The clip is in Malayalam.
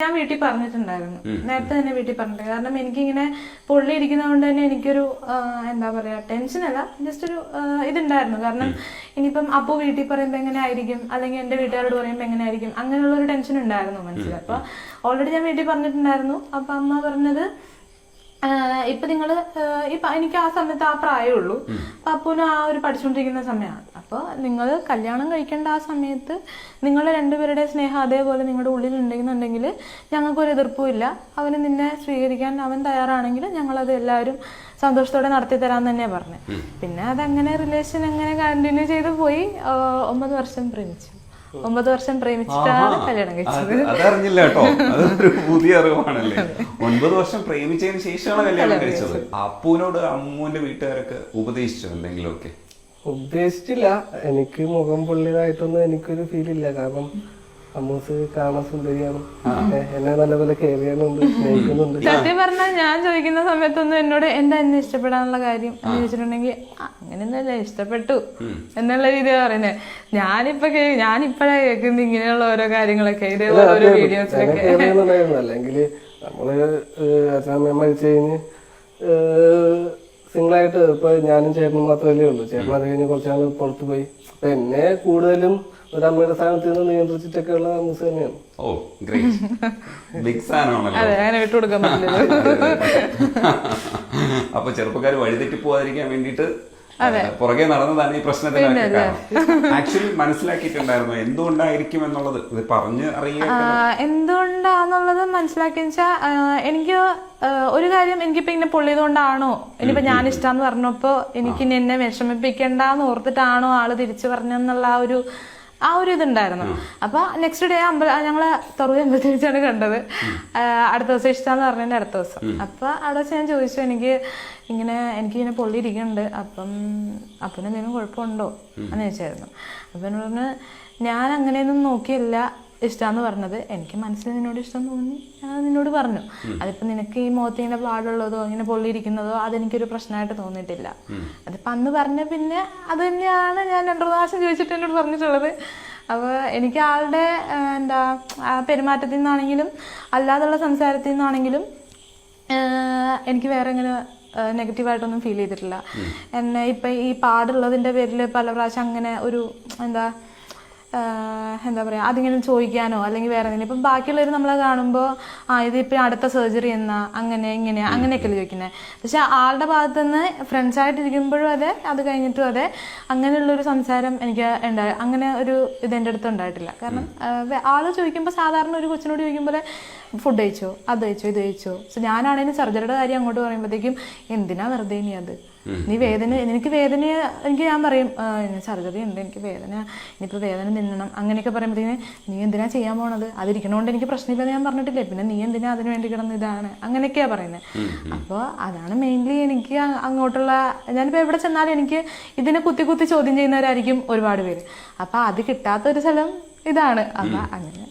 ഞാൻ വീട്ടിൽ പറഞ്ഞിട്ടുണ്ടായിരുന്നു, നേരത്തെ തന്നെ വീട്ടിൽ പറഞ്ഞിട്ടുണ്ട്. കാരണം എനിക്കിങ്ങനെ പൊള്ളി ഇരിക്കുന്നത് കൊണ്ട് തന്നെ എനിക്കൊരു എന്താ പറയാ, ടെൻഷനല്ല, ജസ്റ്റ് ഒരു ഇതുണ്ടായിരുന്നു. കാരണം ഇനിയിപ്പം അപ്പു വീട്ടിൽ പറയുമ്പോൾ എങ്ങനെ ആയിരിക്കും, അല്ലെങ്കിൽ എന്റെ വീട്ടുകാരോട് പറയുമ്പോൾ എങ്ങനെ ആയിരിക്കും, അങ്ങനെയുള്ള ഒരു ടെൻഷൻ ഉണ്ടായിരുന്നു മനസ്സിൽ. അപ്പൊ ഓൾറെഡി ഞാൻ വീട്ടിൽ പറഞ്ഞിട്ടുണ്ടായിരുന്നു. അപ്പൊ അമ്മ പറഞ്ഞത്, ഇപ്പൊ നിങ്ങള് എനിക്ക് ആ സമയത്ത് ആ പ്രായമുള്ളൂ, അപ്പൂന് ആ ഒരു പഠിച്ചുകൊണ്ടിരിക്കുന്ന സമയമാണ്. അപ്പൊ നിങ്ങൾ കല്യാണം കഴിക്കേണ്ട ആ സമയത്ത് നിങ്ങളുടെ രണ്ടുപേരുടെ സ്നേഹം അതേപോലെ നിങ്ങളുടെ ഉള്ളിൽ ഉണ്ടെന്നുണ്ടെങ്കിൽ ഞങ്ങൾക്കൊരു എതിർപ്പും ഇല്ല. അവന് നിന്നെ സ്വീകരിക്കാൻ അവൻ തയ്യാറാണെങ്കിൽ ഞങ്ങളത് എല്ലാവരും സന്തോഷത്തോടെ നടത്തി തരാന്ന് തന്നെയാ പറഞ്ഞത്. പിന്നെ അതങ്ങനെ റിലേഷൻ അങ്ങനെ കണ്ടിന്യൂ ചെയ്ത് പോയി. 9 വർഷം പ്രേമിച്ചു. 9 വർഷം പ്രേമിച്ചിട്ടാണ് കല്യാണം കഴിച്ചത്. അതറിഞ്ഞില്ല കേട്ടോ, അതൊരു പുതിയ അറിവാണല്ലേ. 9 വർഷം പ്രേമിച്ചതിന് ശേഷമാണ് കല്യാണം കഴിച്ചത്. അപ്പൂനോട് അമ്മൂന്റെ വീട്ടുകാരൊക്കെ ഉപദേശിച്ചോ എന്തെങ്കിലുമൊക്കെ? ഉദ്ദേശിച്ചില്ല. എനിക്ക് മുഖം പൊള്ളിയതായിട്ടൊന്നും എനിക്കൊരു ഫീൽ ഇല്ല. കാരണം അമ്മൂസ് കാണാൻ സുന്ദരിയാണ്, എന്നെ നല്ലപോലെ കെയർ ചെയ്യാനുണ്ട്, സ്നേഹിക്കുന്നുണ്ട്. സത്യം പറഞ്ഞാൽ ഞാൻ ചോദിക്കുന്ന സമയത്തൊന്നും എന്നോട് എന്താ എന്നെ ഇഷ്ടപ്പെടാനുള്ള കാര്യം എന്ന് ചോദിച്ചിട്ടുണ്ടെങ്കിൽ അങ്ങനെയൊന്നുമല്ല, ഇഷ്ടപ്പെട്ടു എന്നുള്ള രീതിയാണ് പറയുന്നത്. ഞാനിപ്പോഴാ കേൾക്കുന്നത് ഇങ്ങനെയുള്ള ഓരോ കാര്യങ്ങളൊക്കെ, ഇതേപോലെ ഓരോ വീഡിയോസിലൊക്കെ. അല്ലെങ്കിൽ നമ്മള് അച്ഛനമ്മ മരിച്ചു കഴിഞ്ഞ് സിംഗിളായിട്ട് ഇപ്പൊ ഞാനും ചേട്ടനും മാത്രമല്ലേ ഉള്ളൂ. ചേട്ടൻ അത് കഴിഞ്ഞ് കുറച്ചാൾ പുറത്തു പോയി. അപ്പൊ എന്നെ കൂടുതലും ഒരു അമ്മയുടെ സ്ഥാനത്ത് നിന്ന് നിയന്ത്രിച്ചിട്ടൊക്കെ ഉള്ള അമ്മൂസ് തന്നെയാണ്. ഓ ഗ്രേറ്റ്, ബിഗ് ഫാൻ ആണല്ലോ. അതെ, അങ്ങനെ വിട്ടുകൊടുക്കാൻ പറ്റില്ല. അപ്പൊ ചെറുപ്പക്കാർ വഴിതെറ്റി പോകാതിരിക്കാൻ വേണ്ടിട്ട് പുറകെ നടന്നതാണ് ഈ പ്രശ്നത്തിനൊക്കെ കാരണം. ആക്ച്വലി മനസ്സിലാക്കിയിട്ടുണ്ടായിരുന്നു എന്തുകൊണ്ടായിരിക്കും എന്നുള്ളത്, ഇത് പറഞ്ഞ് അറിയാൻ എന്തുകൊണ്ടാന്നുള്ളത് മനസ്സിലാക്കിയ വെച്ചാൽ എനിക്ക് ഒരു കാര്യം, എനിക്കിപ്പോ ഇങ്ങനെ പൊള്ളിയത് കൊണ്ടാണോ, ഇനിയിപ്പോ ഞാൻ ഇഷ്ടാന്ന് പറഞ്ഞപ്പോ എനിക്ക് എന്നെ വിഷമിപ്പിക്കണ്ടെന്ന് ഓർത്തിട്ടാണോ ആള് തിരിച്ചു പറഞ്ഞെന്നുള്ള ആ ഒരു ഇതുണ്ടായിരുന്നു. അപ്പൊ നെക്സ്റ്റ് ഡേ ഞങ്ങള് തൊറൂർ അമ്പലത്തിൽ വെച്ചാണ് കണ്ടത്. അടുത്ത ദിവസം ഇഷ്ടാന്ന് പറഞ്ഞതിന്റെ അടുത്ത ദിവസം. അപ്പൊ അവിടെ വെച്ച് ഞാൻ ചോദിച്ചു, എനിക്കിങ്ങനെ പൊള്ളിയിരിക്കുന്നുണ്ട്, അപ്പം എന്തെങ്കിലും കുഴപ്പമുണ്ടോ എന്ന് ചോദിച്ചായിരുന്നു. അപ്പൊ എന്നോട് പറഞ്ഞ്, ഞാൻ അങ്ങനെയൊന്നും നോക്കിയല്ല ഇഷ്ടമാന്ന് പറഞ്ഞത്, എനിക്ക് മനസ്സിൽ നിന്നോട് ഇഷ്ടം തോന്നി, ഞാൻ നിന്നോട് പറഞ്ഞു. അതിപ്പോ നിനക്ക് ഈ മുഖത്ത് ഇങ്ങനെ പാടുള്ളതോ ഇങ്ങനെ പൊള്ളിയിരിക്കുന്നതോ അതെനിക്കൊരു പ്രശ്നമായിട്ട് തോന്നിയിട്ടില്ല. അതിപ്പോ അന്ന് പറഞ്ഞ പിന്നെ അത് തന്നെയാണ് ഞാൻ 2 പ്രാവശ്യം ചോദിച്ചിട്ട് എന്നോട് പറഞ്ഞിട്ടുള്ളത്. അപ്പോൾ എനിക്ക് ആളുടെ പെരുമാറ്റത്തിൽ നിന്നാണെങ്കിലും അല്ലാതുള്ള സംസാരത്തിൽ നിന്നാണെങ്കിലും എനിക്ക് വേറെ ഇങ്ങനെ നെഗറ്റീവായിട്ടൊന്നും ഫീൽ ചെയ്തിട്ടില്ല. എന്നെ ഇപ്പം ഈ പാടുള്ളതിൻ്റെ പേരിൽ പല പ്രാവശ്യം അങ്ങനെ ഒരു എന്താ പറയുക, അതിങ്ങനെ ചോദിക്കാനോ അല്ലെങ്കിൽ വേറെ എന്തെങ്കിലും. ഇപ്പം ബാക്കിയുള്ളവർ നമ്മളെ കാണുമ്പോൾ ഇതിപ്പോൾ അടുത്ത സർജറി എന്നാ അങ്ങനെ ഇങ്ങനെ അങ്ങനെയൊക്കെയല്ലേ ചോദിക്കുന്നത്. പക്ഷെ ആളുടെ ഭാഗത്തു നിന്ന് ഫ്രണ്ട്സായിട്ടിരിക്കുമ്പോഴും അതെ, അത് കഴിഞ്ഞിട്ടും അതെ, അങ്ങനെയുള്ളൊരു സംസാരം എനിക്ക് അങ്ങനെ ഒരു ഇതെൻ്റെ അടുത്ത് ഉണ്ടായിട്ടില്ല. കാരണം ആള് ചോദിക്കുമ്പോൾ സാധാരണ ഒരു കൊച്ചിനോട് ചോദിക്കുമ്പോൾ ഫുഡ് കഴിച്ചോ, അത് കഴിച്ചോ, ഇത് കഴിച്ചോ. ഞാനാണെങ്കിലും സർജറിയുടെ കാര്യം അങ്ങോട്ട് പറയുമ്പോഴത്തേക്കും എന്തിനാ വെറുതെ ഇനി അത്, നീ എനിക്ക് ഞാൻ പറയും സർജറി ഉണ്ട്, എനിക്ക് വേദന, ഇനിയിപ്പോൾ വേദന നിന്നണം അങ്ങനെയൊക്കെ പറയുമ്പോഴത്തേന് നീ എന്തിനാ ചെയ്യാൻ പോണത്, അതിരിക്കണോണ്ട് എനിക്ക് പ്രശ്നമില്ലെന്ന് ഞാൻ പറഞ്ഞിട്ടില്ലേ, പിന്നെ നീ എന്തിനാ അതിന് വേണ്ടി കിടന്ന് ഇതാണ് അങ്ങനെയൊക്കെയാ പറയുന്നത്. അപ്പോൾ അതാണ് മെയിൻലി എനിക്ക് അങ്ങോട്ടുള്ള, ഞാനിപ്പോൾ എവിടെ ചെന്നാലും എനിക്ക് ഇതിനെ കുത്തി ചോദ്യം ചെയ്യുന്നവരായിരിക്കും ഒരുപാട് പേര്. അപ്പം അത് കിട്ടാത്തൊരു സ്ഥലം ഇതാണ്. അപ്പം അങ്ങനെ